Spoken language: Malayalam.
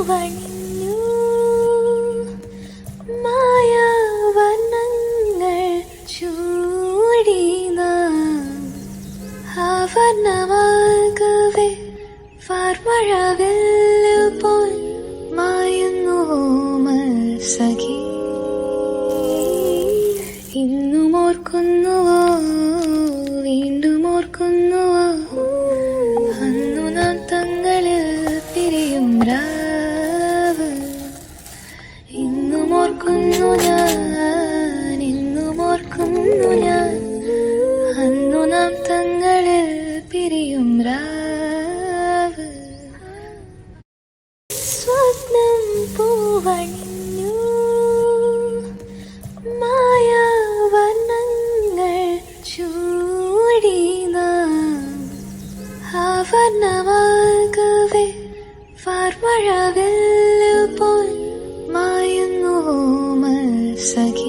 പൂവണിഞ്ഞു മായാവർണ്ണങ്ങൾ ചൂടി നാം ആവർണ്ണമാകവേ വാർമഴവില്ല് പോൽ മായുന്നു സഖി. ഇന്നും ഓർക്കുന്നുവോ വീണ്ടും ഓർക്കുന്നുവോ അന്നു നാം തങ്ങളിൽ പിരിയും രാവ്. ഇന്നും ഓർക്കുന്നു ഞാൻ ഇന്നും ഓർക്കുന്നു ഞാൻ അന്നു നാം തങ്ങളിൽ പിരിയും രാവ്. സ്വപ്നം പൂവണിഞ്ഞു മായാവർണ്ണങ്ങൾ ചൂടി നാം ആവർണ്ണമാകവേ വാർമഴവില്ല് പോൽ മായുന്നു സഖി.